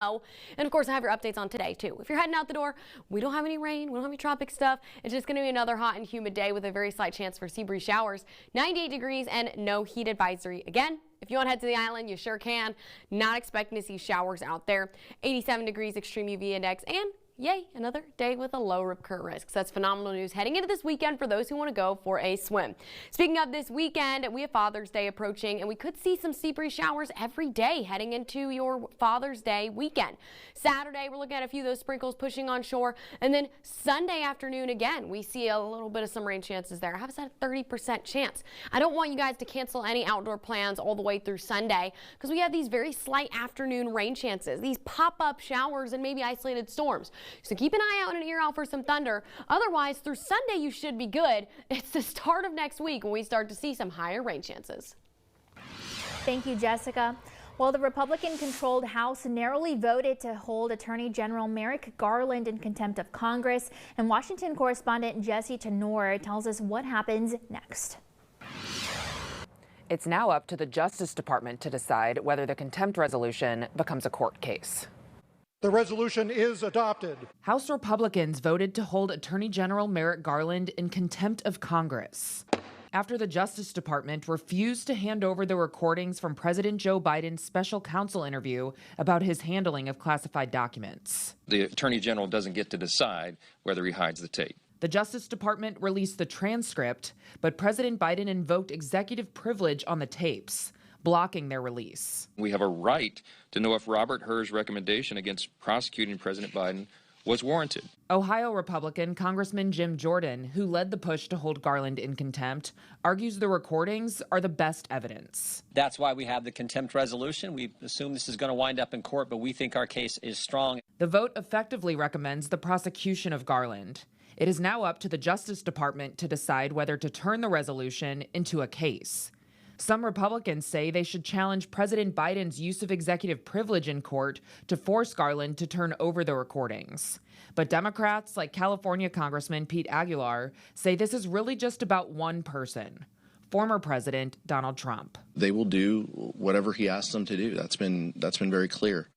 And of course, I have your updates on today too. If you're heading out the door, we don't have any rain, we don't have any tropic stuff. It's just going to be another hot and humid day with a very slight chance for sea breeze showers. 98 degrees and no heat advisory. Again, if you want to head to the island, you sure can. Not expecting to see showers out there. 87 degrees extreme UV index, and yay, another day with a low rip current risk. So that's phenomenal news heading into this weekend for those who want to go for a swim. Speaking of this weekend, we have Father's Day approaching, and we could see some sea breeze showers every day heading into your Father's Day weekend. Saturday, we're looking at a few of those sprinkles pushing on shore, and then Sunday afternoon again, we see a little bit of some rain chances there. I have a 30% chance. I don't want you guys to cancel any outdoor plans all the way through Sunday because we have these very slight afternoon rain chances, these pop-up showers and maybe isolated storms. So keep an eye out and an ear out for some thunder. Otherwise, through Sunday, you should be good. It's the start of next week when we start to see some higher rain chances. Thank you, Jessica. Well, the Republican-controlled House narrowly voted to hold Attorney General Merrick Garland in contempt of Congress. And Washington correspondent Jessi Turnure tells us what happens next. It's now up to the Justice Department to decide whether the contempt resolution becomes a court case. The resolution is adopted. House Republicans voted to hold Attorney General Merrick Garland in contempt of Congress after the Justice Department refused to hand over the recordings from President Joe Biden's special counsel interview about his handling of classified documents. The Attorney General doesn't get to decide whether he hides the tape. The Justice Department released the transcript, but President Biden invoked executive privilege on the tapes, blocking their release. We have a right to know if Robert Hur's recommendation against prosecuting President Biden was warranted. Ohio Republican Congressman Jim Jordan, who led the push to hold Garland in contempt, argues the recordings are the best evidence. That's why we have the contempt resolution. We assume this is going to wind up in court, but we think our case is strong. The vote effectively recommends the prosecution of Garland. It is now up to the Justice Department to decide whether to turn the resolution into a case. Some Republicans say they should challenge President Biden's use of executive privilege in court to force Garland to turn over the recordings. But Democrats, like California Congressman Pete Aguilar, say this is really just about one person, former President Donald Trump. They will do whatever he asks them to do. That's been very clear.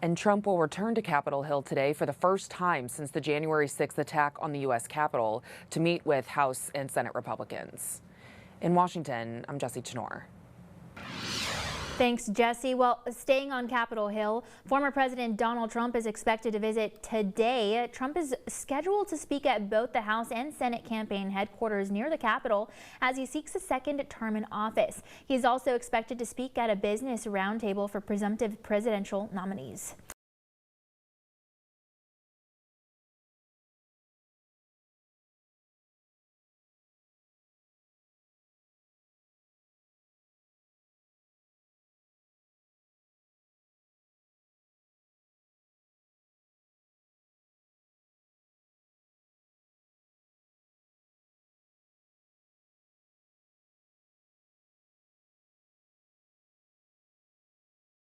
And Trump will return to Capitol Hill today for the first time since the January 6th attack on the U.S. Capitol to meet with House and Senate Republicans. In Washington, I'm Jessi Turnure. Thanks, Jessi. Well, staying on Capitol Hill, former President Donald Trump is expected to visit today. Trump is scheduled to speak at both the House and Senate campaign headquarters near the Capitol as he seeks a second term in office. He's also expected to speak at a business roundtable for presumptive presidential nominees.